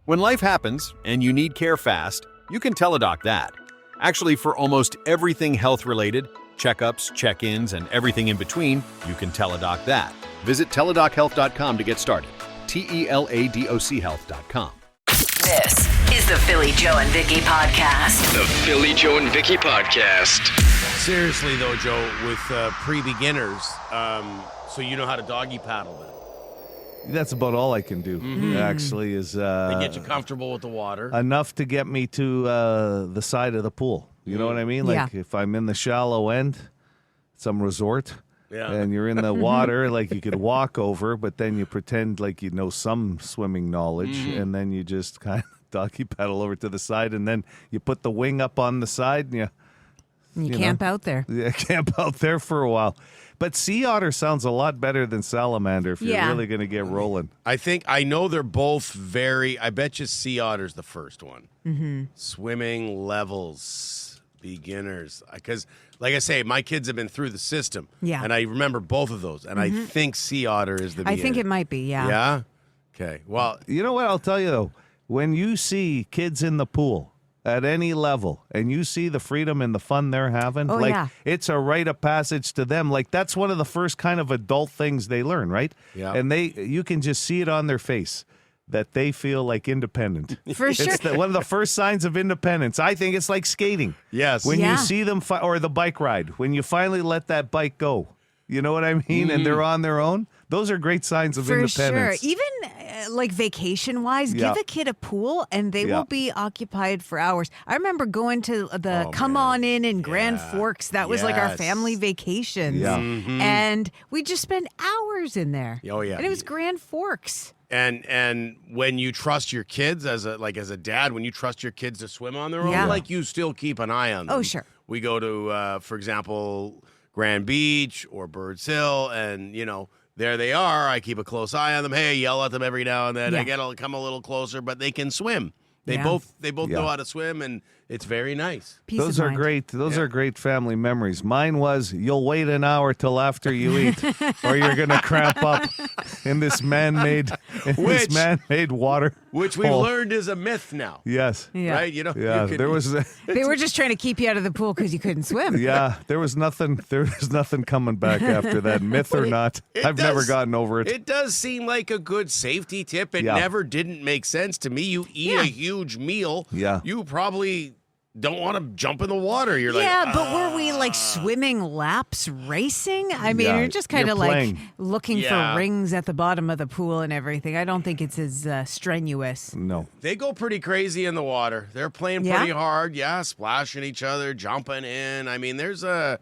When life happens and you need care fast, you can teledoc that. Actually, for almost everything health-related, checkups, check-ins, and everything in between, you can teledoc that. Visit teladochealth.com to get started. TELADOC health.com. This is the Philly Joe and Vicky podcast. The Philly Joe and Vicky podcast. Seriously, though, Joe, with pre-beginners, so you know how to doggy paddle them. That's about all I can do, actually, is... They get you comfortable with the water. Enough to get me to the side of the pool. You know what I mean? Like, if I'm in the shallow end, some resort, and you're in the water, like, you could walk over, but then you pretend like you know some swimming knowledge, and then you just kind of doggy paddle over to the side, and then you put the wing up on the side, and you camp out there. Yeah, camp out there for a while. But sea otter sounds a lot better than salamander if you're really going to get rolling. I know they're both very, I bet you sea otter's the first one. Mm-hmm. Swimming levels, beginners. Because, like I say, my kids have been through the system. Yeah. And I remember both of those. And I think sea otter is the beginner. I think it might be, yeah. Yeah? Okay. Well, you know what I'll tell you, though? When you see kids in the pool at any level, and you see the freedom and the fun they're having, it's a rite of passage to them. Like, that's one of the first kind of adult things they learn, right? Yeah. And you can just see it on their face that they feel like independent. For sure. It's one of the first signs of independence. I think it's like skating. Yes. When you see them, or the bike ride, when you finally let that bike go. You know what I mean? And they're on their own. Those are great signs of independence. For sure. Even like vacation-wise, give a kid a pool and they will be occupied for hours. I remember going to the On In Grand Forks. That was like our family vacations. Yeah. And we just spent hours in there. Oh, yeah. And it was Grand Forks. And when you trust your kids as a dad, when you trust your kids to swim on their own, like, you still keep an eye on them. Oh, sure. We go to, for example, Grand Beach or Birds Hill, and, there they are. I keep a close eye on them. Hey, I yell at them every now and then. I get to come a little closer, but they can swim. They both know how to swim, and it's very nice. Those are great. Those are great family memories. Mine was, you'll wait an hour till after you eat, or you're going to cramp up in this man-made water. Which we've learned is a myth now. Yes. Yeah. Right? They were just trying to keep you out of the pool because you couldn't swim. Yeah. There was nothing coming back after that, myth or not. I've never gotten over it. It does seem like a good safety tip. It never didn't make sense to me. You eat a huge meal. Yeah. You probably don't want to jump in the water. You're but were we like swimming laps racing? I mean, you're just kind of like looking for rings at the bottom of the pool and everything. I don't think it's as strenuous. No. They go pretty crazy in the water. They're playing pretty hard. Yeah, splashing each other, jumping in. I mean, there's an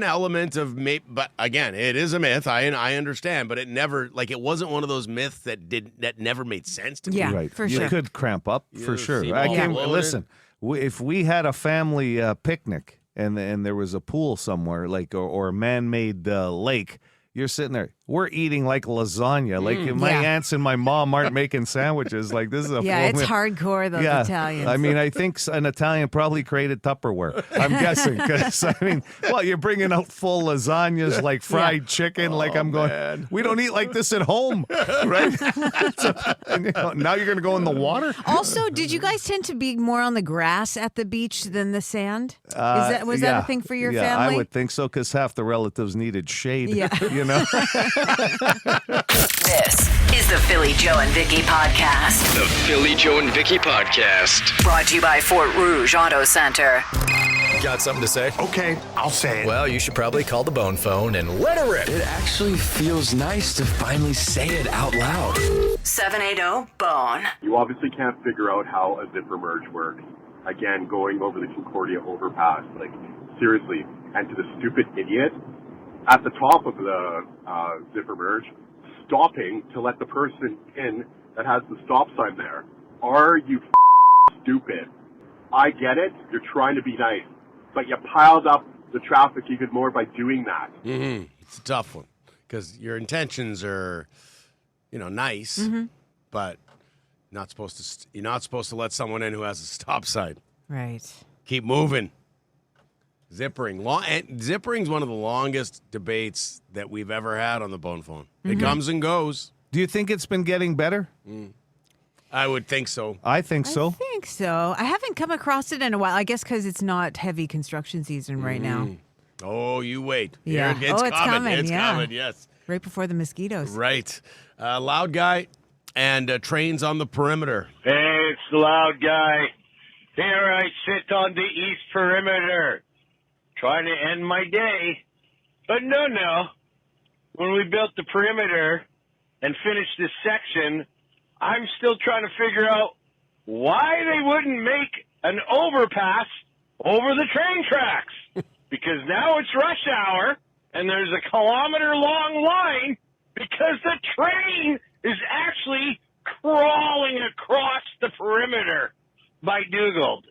element of but again, it is a myth. I understand, but it wasn't one of those myths that never made sense to me. Yeah, right. for sure. You could cramp up for sure. Listen. If we had a family picnic and there was a pool somewhere, like or a man-made lake, you're sitting there. We're eating like lasagna. Like my aunts and my mom aren't making sandwiches. Like this is a it's hardcore, those Italians. I mean, I think an Italian probably created Tupperware. I'm guessing because you're bringing out full lasagnas like fried chicken. Like I'm going. We don't eat like this at home, right? Now you're going to go in the water. Also, did you guys tend to be more on the grass at the beach than the sand? Was that a thing for your family? Yeah, I would think so because half the relatives needed shade. Yeah. This is the Philly Joe and Vicky podcast. The Philly Joe and Vicky podcast. Brought to you by Fort Rouge Auto Center. Got something to say? Okay, I'll say it. Well, you should probably call the bone phone and let her rip. It actually feels nice to finally say it out loud. 780-BONE. You obviously can't figure out how a zipper merge works. Again, going over the Concordia overpass, seriously. And to the stupid idiot at the top of the zipper merge, stopping to let the person in that has the stop sign there. Are you stupid? I get it. You're trying to be nice. But you piled up the traffic even more by doing that. Mm-hmm. It's a tough one because your intentions are, nice, but you're not supposed to let someone in who has a stop sign. Right. Keep moving. Zippering's one of the longest debates that we've ever had on the bone phone. It comes and goes. Do you think it's been getting better? I would think so. I think so. I think so. I haven't come across it in a while. I guess because it's not heavy construction season right now. Oh, you wait. Yeah. It's coming. It's yeah. coming, yes. Right before the mosquitoes. Right. Loud guy and trains on the perimeter. Hey, it's the loud guy. Here I sit on the east perimeter, trying to end my day. But no. When we built the perimeter and finished this section, I'm still trying to figure out why they wouldn't make an overpass over the train tracks. Because now it's rush hour, and there's a kilometer-long line because the train is actually crawling across the perimeter by Dugald.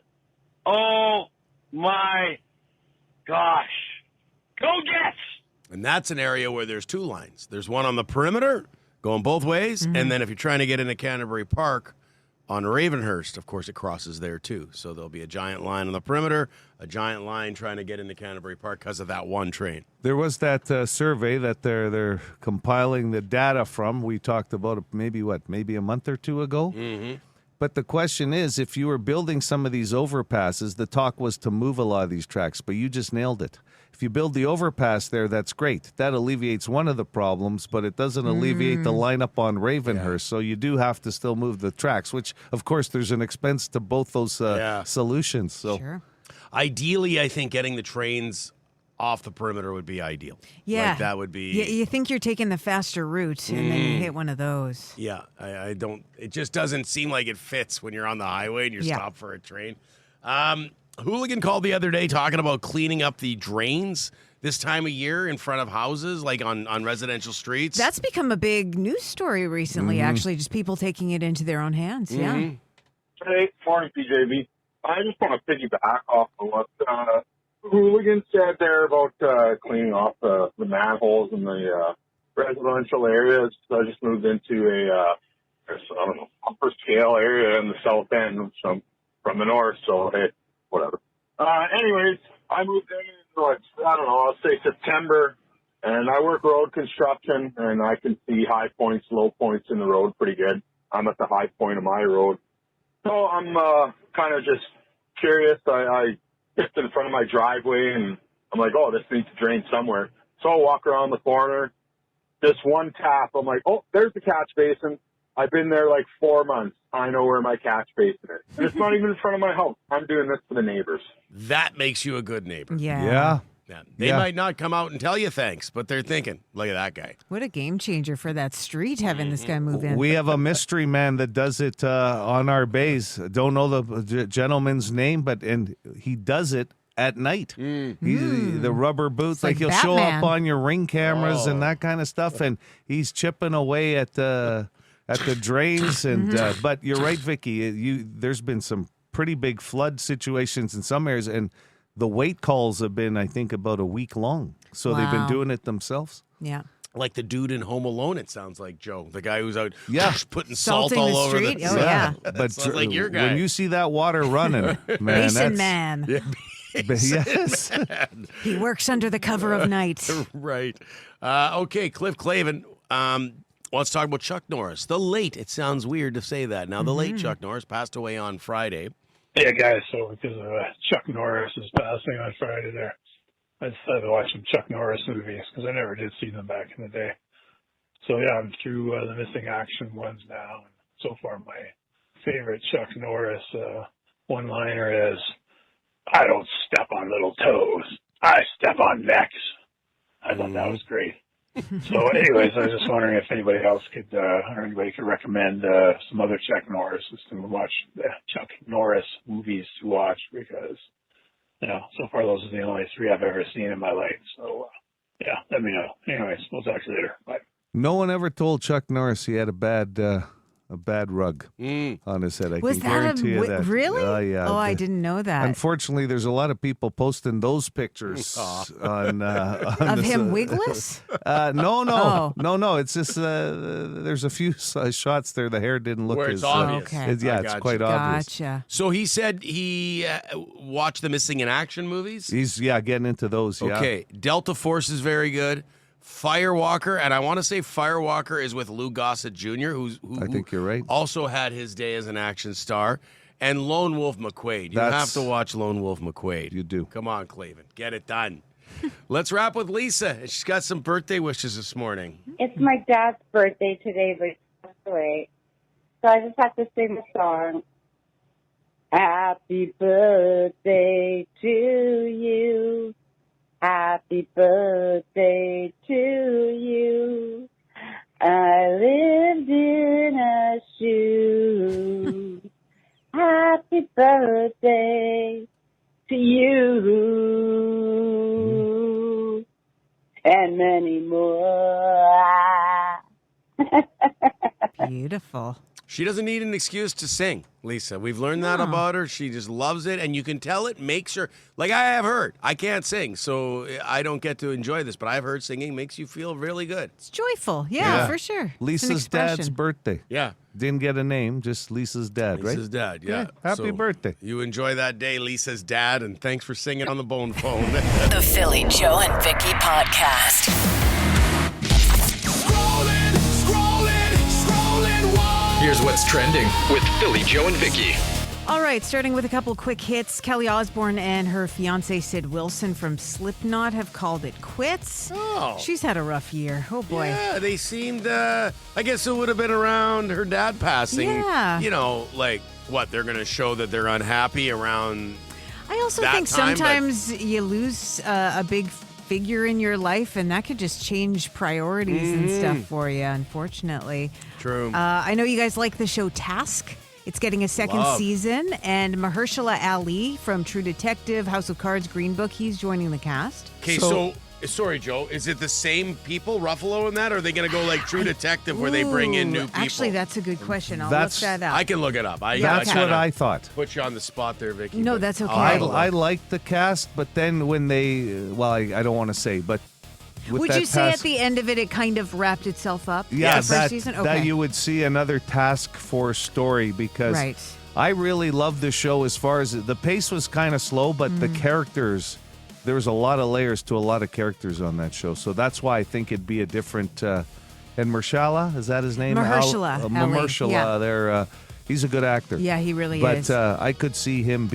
Oh, my gosh. Go Jets! And that's an area where there's two lines. There's one on the perimeter going both ways, and then if you're trying to get into Canterbury Park on Ravenhurst, of course, it crosses there too. So there'll be a giant line on the perimeter, a giant line trying to get into Canterbury Park because of that one train. There was that survey that they're compiling the data from. We talked about it maybe a month or two ago. Mm-hmm. But the question is, if you were building some of these overpasses, the talk was to move a lot of these tracks, but you just nailed it. If you build the overpass there, that's great. That alleviates one of the problems, but it doesn't alleviate the lineup on Ravenhurst. So you do have to still move the tracks, which, of course, there's an expense to both those solutions. So, Sure. Ideally, I think getting the trains off the perimeter would be ideal. Yeah. Like that would be... You think you're taking the faster route, and then you hit one of those. Yeah, I don't... It just doesn't seem like it fits when you're on the highway and you're stopped for a train. Hooligan called the other day talking about cleaning up the drains this time of year in front of houses, like on residential streets. That's become a big news story recently, actually, just people taking it into their own hands. Yeah. Hey, morning, PJB. I just want to piggyback off of what Hooligan said there about cleaning off the manholes in the residential areas. I just moved into a upper scale area in the south end from the north, so hey, whatever. Anyways, I moved in, I'll say September, and I work road construction, and I can see high points, low points in the road pretty good. I'm at the high point of my road. So I'm kind of just curious. I just in front of my driveway, and I'm like, oh, this needs to drain somewhere. So I walk around the corner, just one tap. I'm like, oh, there's the catch basin. I've been there like 4 months. I know where my catch basin is. And it's not even in front of my house. I'm doing this for the neighbors. That makes you a good neighbor. Yeah. They might not come out and tell you thanks, but they're thinking, look at that guy. What a game changer for that street, having this guy move in. we have a mystery man that does it on our bays. Don't know the gentleman's name, and he does it at night. The rubber boots, like he'll show up on your Ring cameras and that kind of stuff, and he's chipping away at the drains. And but you're right, Vicky. There's been some pretty big flood situations in some areas, and the wait calls have been, I think, about a week long. So they've been doing it themselves. Yeah. Like the dude in Home Alone, it sounds like, Joe. The guy who's out putting Salting salt all the over street? the Oh, yeah. But sounds like your guy. when you see that water running, man, Basin man. Yes. He works under the cover of night. Right. Okay, Cliff Clavin wants to talk about Chuck Norris. The late, it sounds weird to say that. Now, the late Chuck Norris passed away on Friday. Yeah, guys, so because of Chuck Norris is passing on Friday there, I decided to watch some Chuck Norris movies because I never did see them back in the day. So, yeah, I'm through the missing action ones now. And so far, my favorite Chuck Norris one-liner is, I don't step on little toes. I step on necks. I thought that was great. So anyways, I was just wondering if anybody else could, or anybody could recommend some other Chuck Norris to watch, Chuck Norris movies to watch, because, so far those are the only three I've ever seen in my life. So, let me know. Anyways, we'll talk to you later. Bye. No one ever told Chuck Norris he had a bad rug on his head. I can guarantee you that. Really? Oh, yeah. Oh, I didn't know that. Unfortunately, there's a lot of people posting those pictures on of him wigless? No. It's just there's a few shots there. The hair didn't look where as it's obvious. Okay. It's quite obvious. Gotcha. So he said he watched the Missing in Action movies. He's getting into those. Yeah. Okay, Delta Force is very good. Firewalker, and I want to say Firewalker is with Lou Gossett Jr., who I think you're right. Also had his day as an action star, and Lone Wolf McQuaid. You have to watch Lone Wolf McQuaid. You do. Come on, Clavin, get it done. Let's wrap with Lisa. She's got some birthday wishes this morning. It's my dad's birthday today, but he passed away. So I just have to sing the song. Happy birthday to you. Happy birthday to you. I lived in a shoe. Happy birthday to you. And many more. Beautiful. She doesn't need an excuse to sing, Lisa. We've learned that about her. She just loves it, and you can tell it makes her, like I have heard. I can't sing, so I don't get to enjoy this, but I've heard singing makes you feel really good. It's joyful. Yeah, for sure. Lisa's dad's birthday. Yeah. Didn't get a name, just Lisa's dad, right? Lisa's dad, yeah. Happy birthday. You enjoy that day, Lisa's dad, and thanks for singing on the bone phone. The Philly, Joe, and Vicky Podcast. Here's what's trending with Philly, Joe, and Vicky. All right, starting with a couple quick hits. Kelly Osbourne and her fiance Sid Wilson from Slipknot have called it quits. Oh. She's had a rough year. Oh, boy. Yeah, they seemed, I guess it would have been around her dad passing. Yeah. You know, like, what, they're going to show that they're unhappy around I also that think time, sometimes you lose a big figure in your life, and that could just change priorities and stuff for you, unfortunately. True. I know you guys like the show Task. It's getting a second season, and Mahershala Ali from True Detective, House of Cards, Green Book, he's joining the cast. Okay, so sorry, Joe, is it the same people, Ruffalo, in that, or are they going to go like True Detective where they bring in new people? Actually, that's a good question. I'll look that up. I can look it up. That's what I thought. Put you on the spot there, Vicky. No, that's okay. I liked the cast, but then when they, I don't want to say, but with would that you say task, at the end of it, it kind of wrapped itself up? Yeah, the first season? Okay. that you would see another Task Force story because I really loved the show as far as the pace was kind of slow, but the characters, there was a lot of layers to a lot of characters on that show. So that's why I think it'd be a different, and Mahershala, is that his name? Mahershala. Mahershala, he's a good actor. Yeah, he really is. But I could see him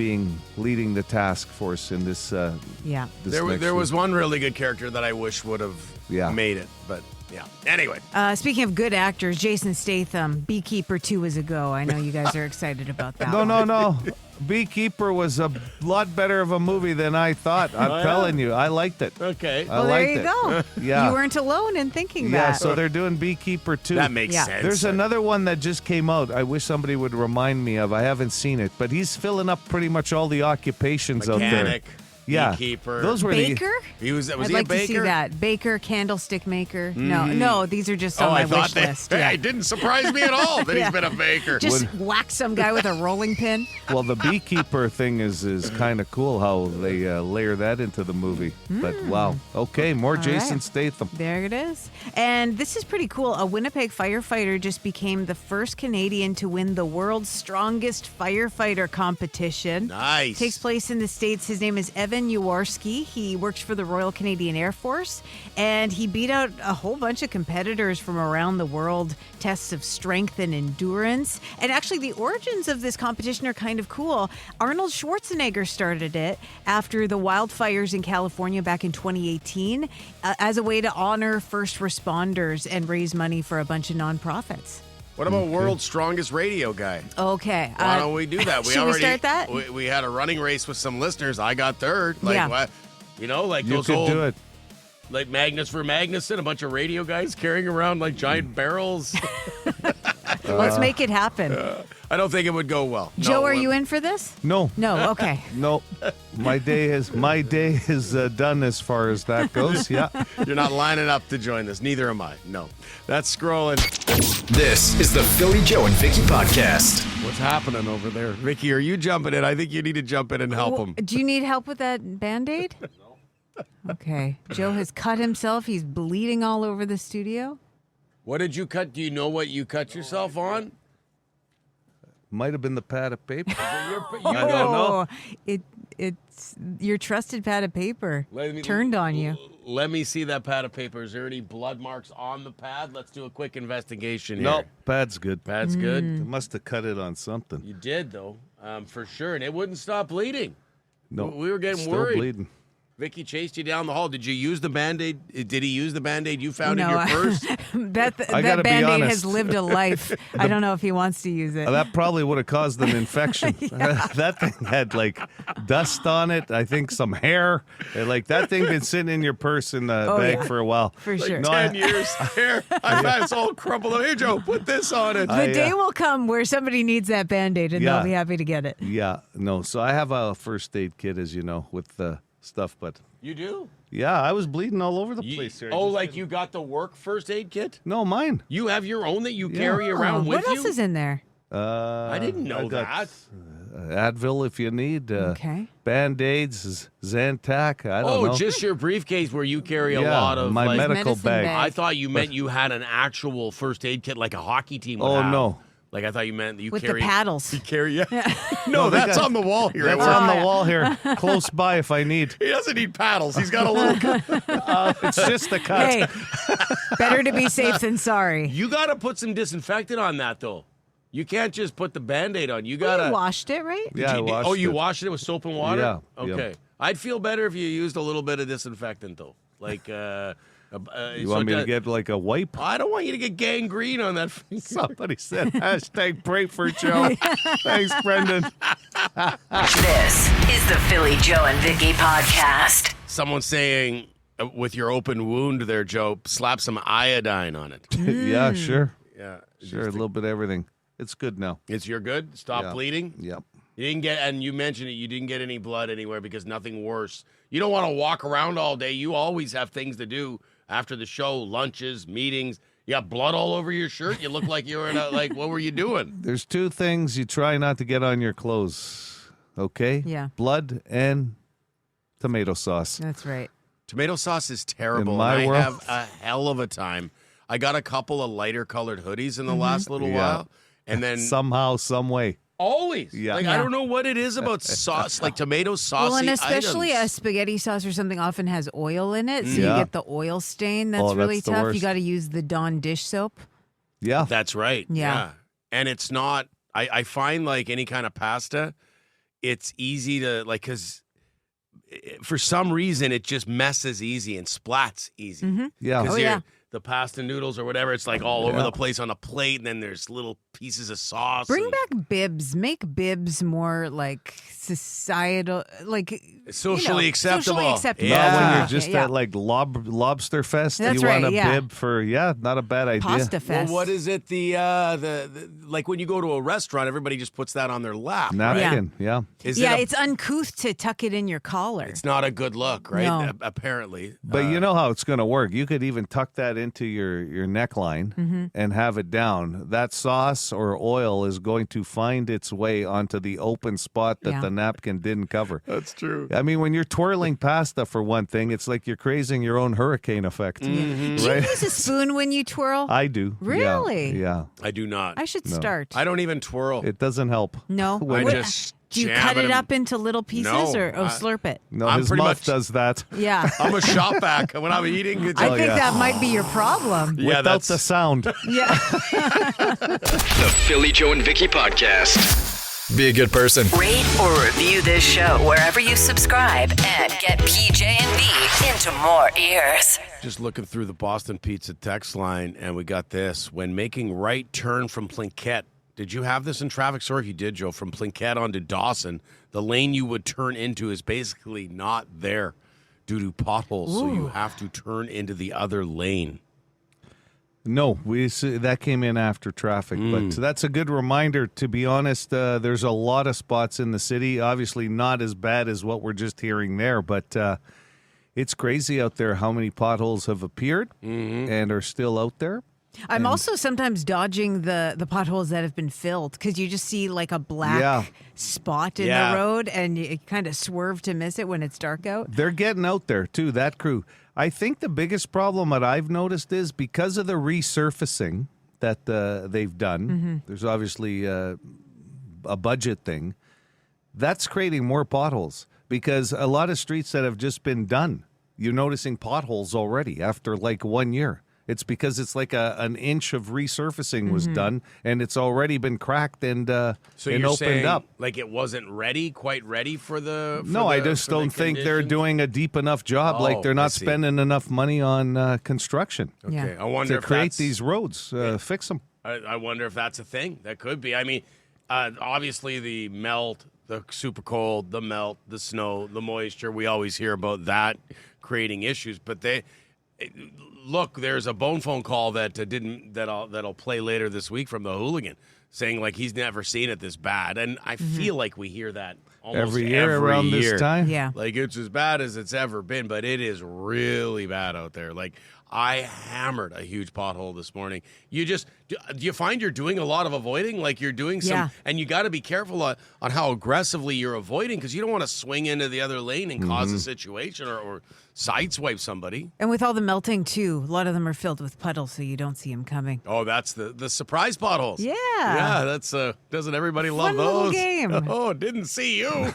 leading the task force in this. This there was one really good character that I wish would have made it, but yeah. Anyway. Speaking of good actors, Jason Statham, Beekeeper 2 is a go. I know you guys are excited about that. No. Beekeeper was a lot better of a movie than I thought. I'm telling you, I liked it. Okay. There you go. Yeah. You weren't alone in thinking that. Yeah, so they're doing Beekeeper 2. That makes sense. There's another one that just came out. I wish somebody would remind me of. I haven't seen it, but he's filling up pretty much all the occupations out there. Mechanic. Yeah, Beekeeper. Those were Baker? Was I'd he like a baker? to see that. Baker, candlestick maker. No, these are just on my wish list. Hey, it didn't surprise me at all that he's been a baker. Just whack some guy with a rolling pin. Well, the Beekeeper thing is kind of cool how they layer that into the movie. But wow. Okay, more Jason Statham. There it is. And this is pretty cool. A Winnipeg firefighter just became the first Canadian to win the world's strongest firefighter competition. Nice. Takes place in the States. His name is Evan Jaworski. He works for the Royal Canadian Air Force, and he beat out a whole bunch of competitors from around the world, tests of strength and endurance. And actually, the origins of this competition are kind of cool. Arnold Schwarzenegger started it after the wildfires in California back in 2018 as a way to honor first responders and raise money for a bunch of nonprofits. What about World's Strongest Radio Guy? Okay. Why don't we do that? Should we start that? We had a running race with some listeners. I got third. What? Like you those could old, do it. like Magnus for Magnuson, a bunch of radio guys carrying around like giant barrels. Let's make it happen. I don't think it would go well. Joe, are you in for this? No. No. Okay. No. My day is done as far as that goes. Yeah. You're not lining up to join this. Neither am I. No. That's Scrollin. This is the Philly, Joe, and Vicky Podcast. What's happening over there? Vicky, are you jumping in? I think you need to jump in and help him. Do you need help with that Band-Aid? No. Okay. Joe has cut himself. He's bleeding all over the studio. What did you cut? Do you know what you cut yourself on? Might have been the pad of paper. I don't know. It's your trusted pad of paper turned on you. Let me see that pad of paper. Is there any blood marks on the pad? Let's do a quick investigation here. No, pad's good. Pad's good. They must have cut it on something. You did, though, for sure. And it wouldn't stop bleeding. No, we were getting still worried. Bleeding. Vicky chased you down the hall. Did you use the Band-Aid? Did he use the Band-Aid you found in your purse? that Band-Aid has lived a life. I don't know if he wants to use it. That probably would have caused an infection. That thing had like dust on it. I think some hair. Like that thing been sitting in your purse in the bag for a while. For sure. 10 years. Hair. I've had it's all crumpled up. Here, Joe, put this on it. The day will come where somebody needs that Band-Aid and they'll be happy to get it. Yeah. No. So I have a first aid kit, as you know, with the stuff, but You do? yeah, I was bleeding all over the place here. You got the work first aid kit? No, mine. You have your own that you carry around with what you? else is in there? I didn't know that. Advil if you need. Okay. Band-Aids, Zantac. I don't know. Oh, just your briefcase where you carry a lot of my medical medicine bag. bag. I thought you meant you had an actual first aid kit like a hockey team would Oh, have. no. Like I thought you meant that you With carry the paddles. You carry No, that's on the wall here. That's on the wall here, close by if I need. He doesn't need paddles. He's got a little. It's just a cut. Hey, better to be safe than sorry. You got to put some disinfectant on that though. You can't just put the Band-Aid on. You got to. You washed it, right? Yeah, I washed you it. washed it with soap and water? Yeah. Okay. I'd feel better if you used a little bit of disinfectant though. Like You want me to get like a wipe? I don't want you to get gangrene on that finger. Somebody said hashtag pray for Joe. Thanks, Brendan. This is the Philly Joe and Vicky podcast. Someone saying, with your open wound there, Joe, slap some iodine on it. Yeah, sure. Yeah. Sure, a little bit of everything. It's good now. You're good? Stop bleeding? Yep. You didn't get, and you mentioned it, you didn't get any blood anywhere because nothing worse. You don't want to walk around all day. You always have things to do after the show, lunches, meetings. You got blood all over your shirt. You look like you were in a, what were you doing? There's two things you try not to get on your clothes, okay? Yeah. Blood and tomato sauce. That's right. Tomato sauce is terrible. In my and I world. have a hell of a time. I got a couple of lighter colored hoodies in the last little while. And then somehow, some way. Always. Yeah. Like, I don't know what it is about sauce, like tomato sauce. Well, and especially a spaghetti sauce or something often has oil in it, so you get the oil stain. That's really the tough. worst. You got to use the Dawn dish soap. Yeah. That's right. Yeah. And it's not, I find like any kind of pasta, it's easy to, like, because for some reason it just messes easy and splats easy. Mm-hmm. Yeah. Because the pasta noodles or whatever, it's like all over the place on a plate, and then there's little pieces of sauce. Bring back bibs. Make bibs more like societal, like socially acceptable. Socially acceptable. Not when Yeah. you're just at like lobster fest. That's you right, want a yeah. bib for, not a bad idea. Pasta fest. Well, what is it? The like when you go to a restaurant, everybody just puts that on their lap. Napkin, yeah. It's uncouth to tuck it in your collar. It's not a good look, right? No. Apparently. But you know how it's going to work. You could even tuck that into your neckline and have it down. That sauce or oil is going to find its way onto the open spot that the napkin didn't cover. That's true. I mean, when you're twirling pasta, for one thing, it's like you're creating your own hurricane effect. Do you use a spoon when you twirl? I do. Really? Yeah. I do not. I should start. I don't even twirl. It doesn't help. No? I What- just do you jam cut it in- up into little pieces No, or slurp it? No, I'm his pretty mouth much- does that. Yeah. I'm a shop back when I'm eating. It's I like- think that might be your problem. Yeah, Without the sound. Yeah. The Philly Joe and Vicky Podcast. Be a good person. Rate or review this show wherever you subscribe and get PJ and V into more ears. Just looking through the Boston Pizza text line, and we got this. When making right turn from Plinkett, did you have this in traffic? Sorry if you did, Joe. From Plinkett onto Dawson, the lane you would turn into is basically not there due to potholes, so you have to turn into the other lane. No, that came in after traffic, but that's a good reminder. To be honest, there's a lot of spots in the city, obviously not as bad as what we're just hearing there, but it's crazy out there how many potholes have appeared and are still out there. I'm also sometimes dodging the potholes that have been filled because you just see like a black spot in the road and you kind of swerve to miss it when it's dark out. They're getting out there, too, that crew. I think the biggest problem that I've noticed is because of the resurfacing that they've done, there's obviously a budget thing. That's creating more potholes because a lot of streets that have just been done, you're noticing potholes already after like 1 year. It's because it's like an inch of resurfacing was done, and it's already been cracked and opened saying, up. Like it wasn't quite ready for the. I just don't think they're doing a deep enough job. Like they're not spending enough money on construction. Okay, I wonder to if create that's, these roads, fix them. I wonder if that's a thing. That could be. I mean, obviously the melt, the super cold, the melt, the snow, the moisture. We always hear about that creating issues, but look, there's a bone phone call that'll play later this week from the hooligan saying like he's never seen it this bad, and I feel like we hear that almost every year around this time. Yeah, like it's as bad as it's ever been, but it is really bad out there. Like I hammered a huge pothole this morning. Do you find you're doing a lot of avoiding? Like you're doing some, and you got to be careful on how aggressively you're avoiding because you don't want to swing into the other lane and cause a situation or sideswipe somebody. And with all the melting too, a lot of them are filled with puddles, so you don't see them coming. Oh, that's the surprise potholes. Yeah, that's doesn't everybody love Fun those? little game. Oh, didn't see you.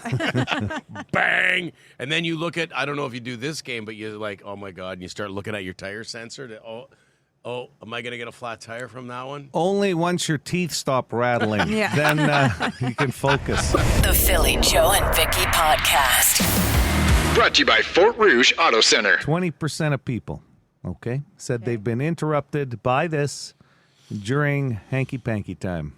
Bang! And then you look at, I don't know if you do this game, but you're like, oh my god, and you start looking at your tire sensor to am I gonna get a flat tire from that one? Only once your teeth stop rattling, then you can focus. The Philly Joe and Vicky Podcast. Brought to you by Fort Rouge Auto Center. 20% of people, said they've been interrupted by this during hanky-panky time.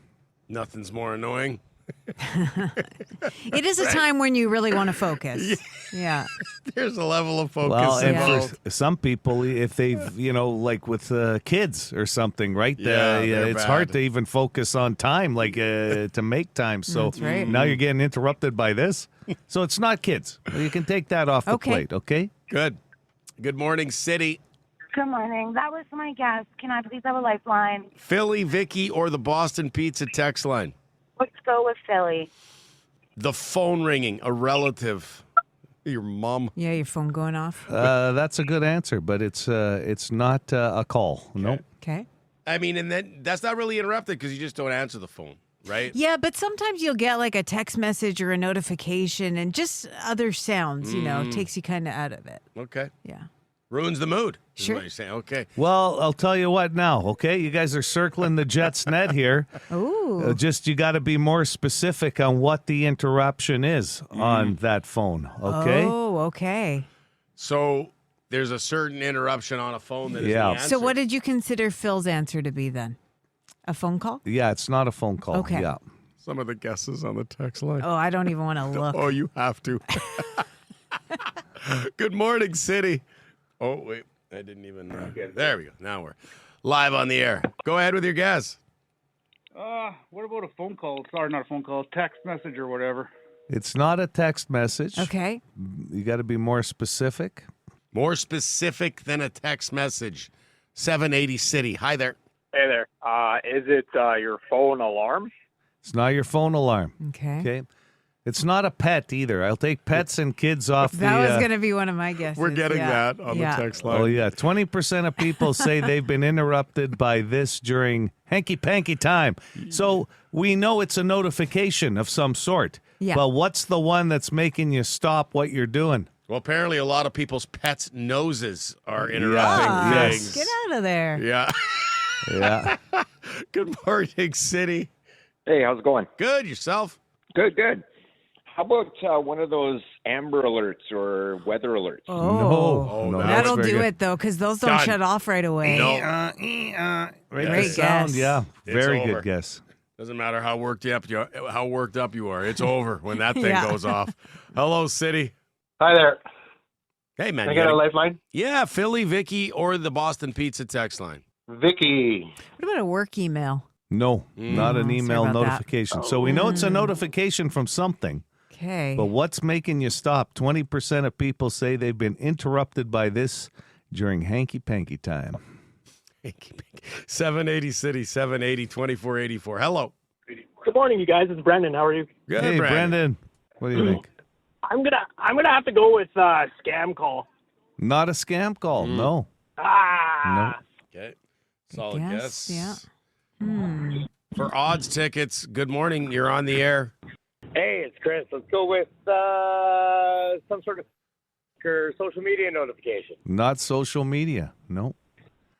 Nothing's more annoying. It is a time when you really want to focus. Yeah. There's a level of focus. Well, and for some people, if they've, like with kids or something, right? It's hard to even focus on time, like to make time. So That's right. now you're getting interrupted by this. So it's not kids. You can take that off the plate, okay? Good. Good morning, City. Good morning. That was my guess. Can I please have a lifeline? Philly, Vicky, or the Boston Pizza text line? Let's go with Philly. The phone ringing, a relative, your mom. Yeah, your phone going off. That's a good answer, but it's not a call. Okay. Nope. Okay. I mean, and then that's not really interrupted because you just don't answer the phone, right? Yeah, but sometimes you'll get like a text message or a notification and just other sounds, takes you kind of out of it. Okay. Yeah. Ruins the mood. Is Sure. what you're saying. Okay. Well, I'll tell you what now, okay? You guys are circling the Jets net here. Ooh. You got to be more specific on what the interruption is on that phone, okay? Oh, okay. So there's a certain interruption on a phone that is the answer. So what did you consider Phil's answer to be then? A phone call? Yeah, it's not a phone call. Okay. Yeah. Some of the guesses on the text line. Oh, I don't even want to look. Oh, you have to. Good morning, City. Oh, wait. I didn't even. There we go. Now we're live on the air. Go ahead with your guess. What about a phone call? Sorry, not a phone call. Text message or whatever. It's not a text message. Okay. You got to be more specific. More specific than a text message. 780 City. Hi there. Hey there. Is it your phone alarm? It's not your phone alarm. Okay. Okay. It's not a pet either. I'll take pets and kids off That was going to be one of my guesses. We're getting that on the text line. Oh, yeah. 20% of people say they've been interrupted by this during hanky-panky time. So we know it's a notification of some sort. Yeah. But what's the one that's making you stop what you're doing? Well, apparently a lot of people's pets' noses are interrupting things. Get out of there. Yeah. Yeah. Good morning, City. Hey, how's it going? Good. Yourself? Good, good. How about one of those Amber Alerts or weather alerts? Oh, no, that'll that's do very good. it though, because those don't shut off right away. No. Great sound, guess. yeah. Very over. good guess. Doesn't matter how worked up you are. It's over when that thing goes off. Hello, City. Hi there. Hey, man. Can I get a lifeline? Yeah, Philly, Vicky, or the Boston Pizza text line. Vicky. What about a work email? No, not an email about that. notification. So we know it's a notification from something. Okay. But what's making you stop? 20% of people say they've been interrupted by this during hanky-panky time. 780 City, 780-2484. Hello. Good morning, you guys. It's Brendan. How are you? Good, Hey, Brendan. What do you think? I'm gonna have to go with scam call. Not a scam call, no. Ah. No. Okay. Solid guess. Yeah. For odds tickets, good morning. You're on the air. Hey, it's Chris. Let's go with some sort of social media notification. Not social media. No.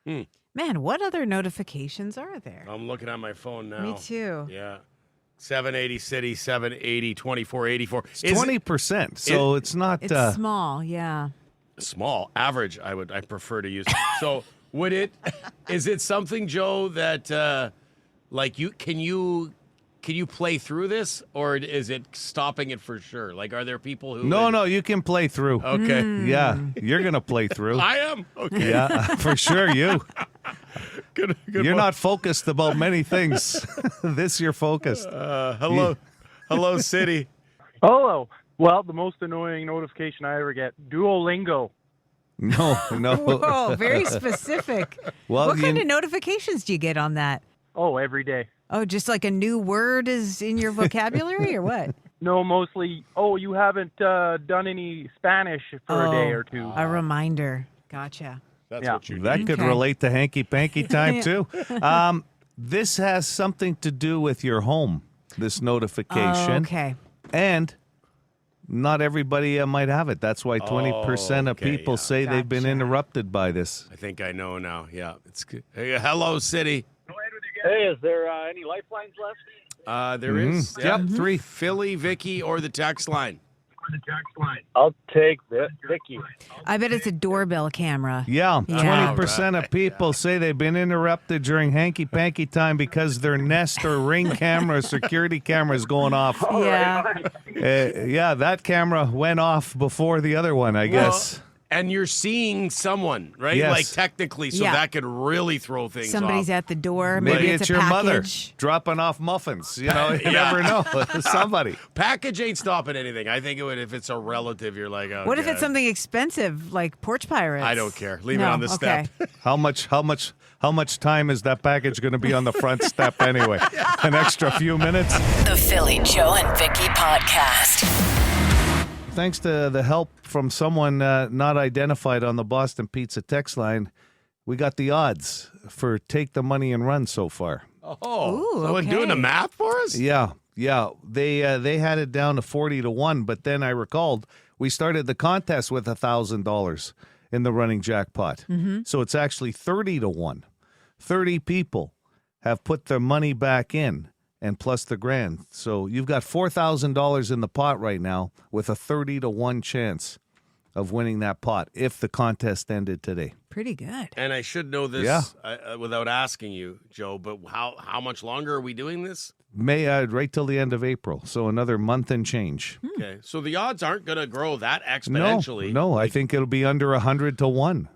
Man, what other notifications are there? I'm looking at my phone now. Me too. Yeah. 780 City, 780, 2484. It's 20%, so it's not... It's small, yeah. Small. Average, I prefer to use. So is it something, Joe, that can you play through this, or is it stopping it for sure? Like, are there people who... No, you can play through. Okay. Yeah, you're going to play through. I am? Okay. Yeah, for sure, you. Good you're not focused about many things. This you're focused. Hello, City. Hello. Well, the most annoying notification I ever get, Duolingo. No. Whoa, very specific. Well, what kind of notifications do you get on that? Oh, every day. Oh, just like a new word is in your vocabulary or what? No, mostly, you haven't done any Spanish for a day or two. A reminder. Gotcha. That's what you need. That could relate to hanky-panky time, too. This has something to do with your home, this notification. Oh, okay. And not everybody might have it. That's why 20% of people say they've been interrupted by this. I think I know now. Yeah. It's good. Hey, hello, City. Hey, is there any lifelines left? There is. Yep, 3. Philly, Vicky, or the text line. I'll take Vicky. I bet it's a doorbell camera. Yeah, 20% of people say they've been interrupted during hanky-panky time because their Nest or Ring camera, security camera is going off. Yeah. That camera went off before the other one, I guess. And you're seeing someone, right? Yes. Like technically, so that could really throw things Somebody's off. at the door. Maybe it's your a mother package. dropping off muffins. You know, you never know. Somebody. Package ain't stopping anything. I think it would if it's a relative. You're like, What if it's something expensive like porch pirates? I don't care. Leave it on the step. How much time is that package going to be on the front step anyway? An extra few minutes? The Philly Joe and Vicky Podcast. Thanks to the help from someone not identified on the Boston Pizza text line, we got the odds for Take the Money and Run so far. Someone doing the math for us? Yeah. They had it down to 40-1, but then I recalled we started the contest with $1,000 in the running jackpot. Mm-hmm. So it's actually 30-1. 30 people have put their money back in. And plus the grand. So you've got $4,000 in the pot right now with a 30-1 chance of winning that pot if the contest ended today. Pretty good. And I should know this without asking you, Joe, but how much longer are we doing this? Right till the end of April. So another month and change. Okay. So the odds aren't going to grow that exponentially. No, I think it'll be under 100-1.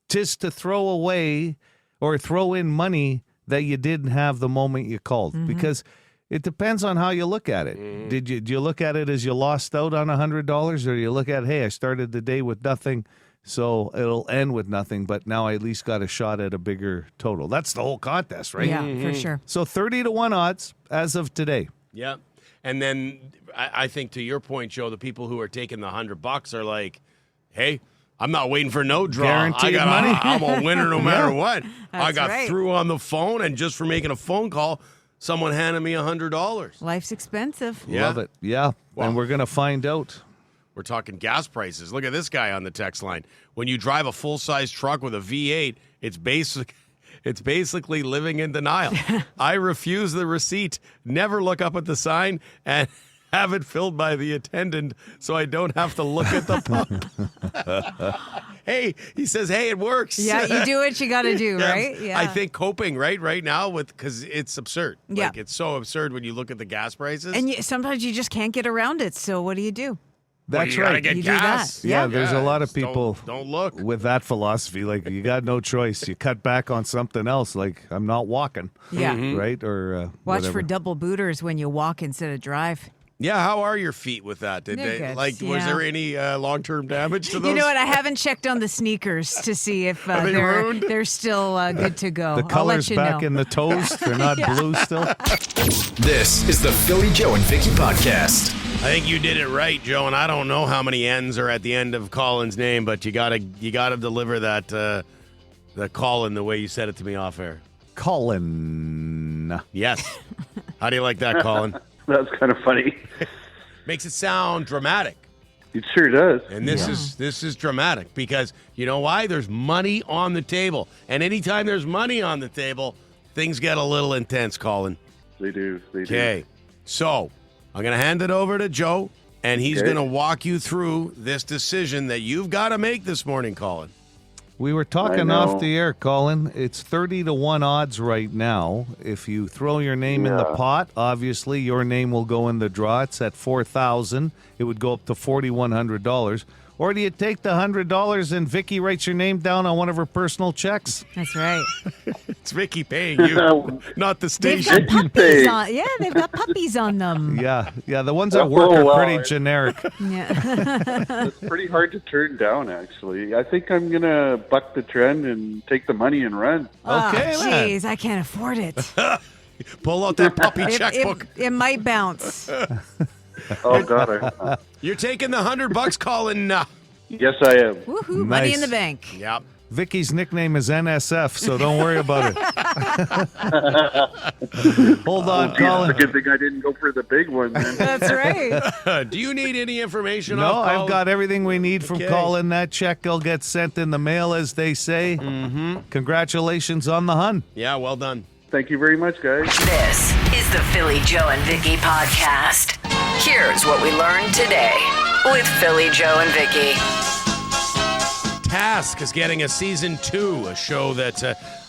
Just to throw away or throw in money that you didn't have the moment you called, because it depends on how you look at it. Do you look at it as you lost out on $100, or you look at, hey, I started the day with nothing, so it'll end with nothing, but now I at least got a shot at a bigger total. That's the whole contest, right? Yeah, for sure. So 30-1 odds as of today. Yeah. And then I think to your point, Joe, the people who are taking the $100 are like, hey, I'm not waiting for no draw. Guaranteed money. I'm a winner no matter what. I That's got right. through on the phone, and just for making a phone call, someone handed me $100. Life's expensive. Yeah. Love it. Yeah. Wow. And we're going to find out. We're talking gas prices. Look at this guy on the text line. When you drive a full-size truck with a V8, it's basically living in denial. I refuse the receipt, never look up at the sign, and have it filled by the attendant so I don't have to look at the pump. Hey, he says, hey, it works. Yeah, you do what you got to do, right? Yeah. I think coping right now because it's absurd. Yeah. Like, it's so absurd when you look at the gas prices. And sometimes you just can't get around it. So what do you do? That's you right. gotta get You do gas. that. Yeah, there's a lot of just people don't look with that philosophy. Like, you got no choice. You cut back on something else. Like, I'm not walking. Yeah. Right? Or Watch whatever. for double booters when you walk instead of drive. Yeah, how are your feet with that? Did They're they good, was yeah. there any long-term damage to those? You know what? I haven't checked on the sneakers to see if Are they ruined? they're still good to go. The I'll color's let you back know. in the toes. They're not blue still. This is the Philly Joe and Vicky Podcast. I think you did it right, Joe, and I don't know how many N's are at the end of Colin's name, but you gotta deliver that the Colin the way you said it to me off air. Colin. Hun. Yes. How do you like that, Colin? That's kind of funny. Makes it sound dramatic. It sure does. And this is dramatic because you know why? There's money on the table. And anytime there's money on the table, things get a little intense, Colin. They do. Okay. So I'm going to hand it over to Joe, and he's going to walk you through this decision that you've got to make this morning, Colin. We were talking off the air, Colin. It's 30-1 odds right now. If you throw your name in the pot, obviously your name will go in the draw. It's at $4,000. It would go up to $4,100. Or do you take the $100 and Vicky writes your name down on one of her personal checks? That's right. It's Vicky paying you, not the station. They've got puppies on. Yeah, they've got puppies on them. Yeah. The ones at work are pretty generic. Yeah. It's pretty hard to turn down, actually. I think I'm going to buck the trend and take the money and run. Okay, jeez, I can't afford it. Pull out that puppy checkbook. It might bounce. Oh, God. You're taking the $100, Colin. Yes, I am. Woohoo, money in the bank. Yep. Vicky's nickname is NSF, so don't worry about it. Hold on, Colin. It's a good thing I didn't go for the big one. Then. That's right. Do you need any information? No, off I've got everything we need from Okay. Colin. That check will get sent in the mail, as they say. Mm-hmm. Congratulations on the Hun. Yeah, well done. Thank you very much, guys. This is the Philly Joe and Vicky podcast. Here's what we learned today with Philly Joe and Vicky. Task is getting a season 2, a show that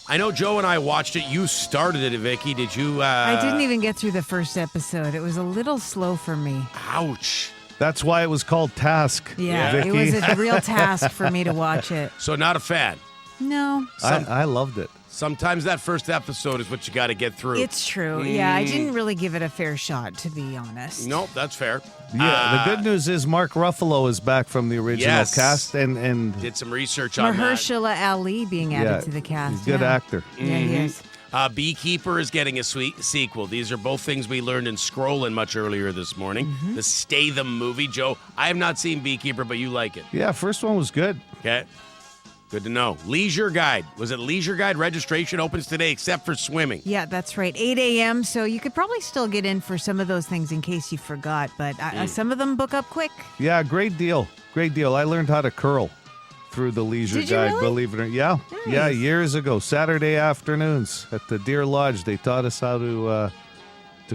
I know Joe and I watched it. You started it, Vicky. Did you? I didn't even get through the first episode. It was a little slow for me. Ouch. That's why it was called Task. Yeah, Vicky. it was a real task for me to watch it. So not a fan. No. I loved it. Sometimes that first episode is what you got to get through. It's true. Yeah, I didn't really give it a fair shot, to be honest. Nope, that's fair. Yeah, the good news is Mark Ruffalo is back from the original cast and did some research on that. Mahershala Ali being added to the cast. He's a good actor. Yeah, he is. Beekeeper is getting a sweet sequel. These are both things we learned in Scrollin much earlier this morning. The Statham movie. Joe, I have not seen Beekeeper, but you like it. Yeah, first one was good. Okay. Good to know. Leisure Guide. Was it Leisure Guide? Registration opens today except for swimming. Yeah, that's right. 8 a.m. So you could probably still get in for some of those things in case you forgot. But some of them book up quick. Yeah, great deal. Great deal. I learned how to curl through the Leisure Did you Guide, really? believe it or not. Yeah. Nice. Yeah, years ago. Saturday afternoons at the Deer Lodge, they taught us how to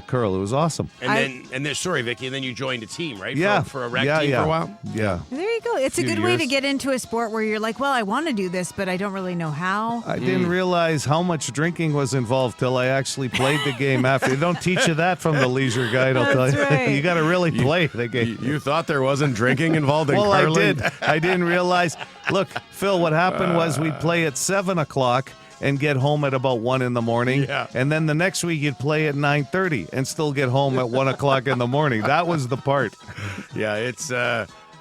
curl. It was awesome. And then sorry, Vicky, and then you joined a team, right? Yeah. For a rec team for a while? Yeah. There you go. It's a Few good way to years. get into a sport where you're like, well, I want to do this, but I don't really know how. I didn't realize how much drinking was involved till I actually played the game after. They don't teach you that from the Leisure Guide, I'll tell you. right. You got to really play the game. You thought there wasn't drinking involved in Well, curling? I did. I didn't realize. Look, Phil, what happened was we'd play at 7 o'clock and get home at about 1 in the morning. Yeah. And then the next week you'd play at 9:30 and still get home at 1 o'clock in the morning. That was the part. Yeah, it's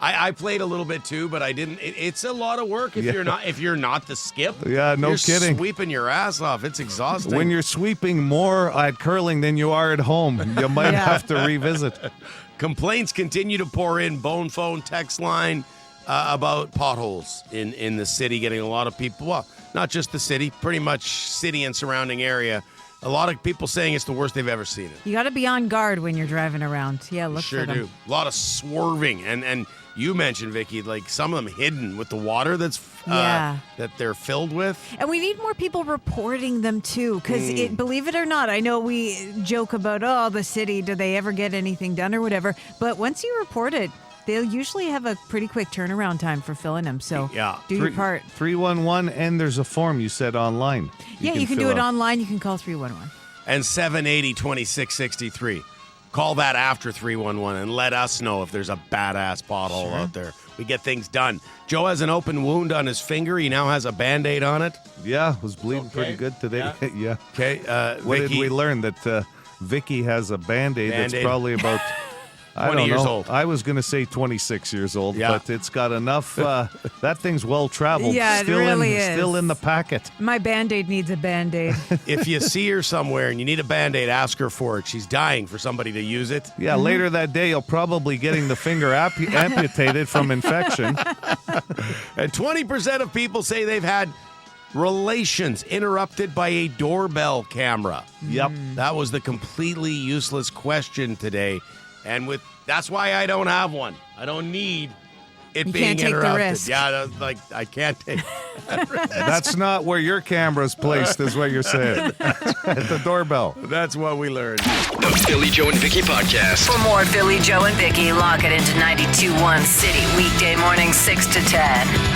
I played a little bit too, but I didn't. It's a lot of work if you're not the skip. Yeah, no you're kidding. Sweeping your ass off. It's exhausting. When you're sweeping more at curling than you are at home, you might have to revisit. Complaints continue to pour in. Bone phone text line about potholes in the city, getting a lot of people. Well, not just the city, pretty much city and surrounding area. A lot of people saying it's the worst they've ever seen it. You got to be on guard when you're driving around. Yeah, look Sure for them. do. A lot of swerving, and you mentioned, Vicky, like some of them hidden with the water that they're filled with. And we need more people reporting them too, because believe it or not, I know we joke about, the city, do they ever get anything done or whatever? But once you report it, they'll usually have a pretty quick turnaround time for filling them. So do your part. 311, and there's a form you said online. You can do it online. You can call 311. And 780-2663. Call that after 311 and let us know if there's a badass pothole out there. We get things done. Joe has an open wound on his finger. He now has a Band-Aid on it. Yeah, was bleeding pretty good today. Yeah. Okay. What Vicky, did we learn? That Vicky has a Band-Aid that's probably about... 20 years old. I was going to say 26 years old, but it's got enough. That thing's well traveled. Yeah, still it really is. Still in the packet. My Band-Aid needs a Band-Aid. If you see her somewhere and you need a Band-Aid, ask her for it. She's dying for somebody to use it. Yeah, later that day, you'll probably getting the finger amputated from infection. And 20% of people say they've had Relations interrupted by a doorbell camera. Yep. That was the completely useless question today. And that's why I don't have one. I don't need it being take the interrupted. risk. Yeah, I can't take that risk. That's not where your camera's placed, is what you're saying. At the doorbell. That's what we learned. The Philly Joe and Vicky Podcast. For more Philly Joe and Vicky, lock it into 92.1 City, weekday morning 6 to 10.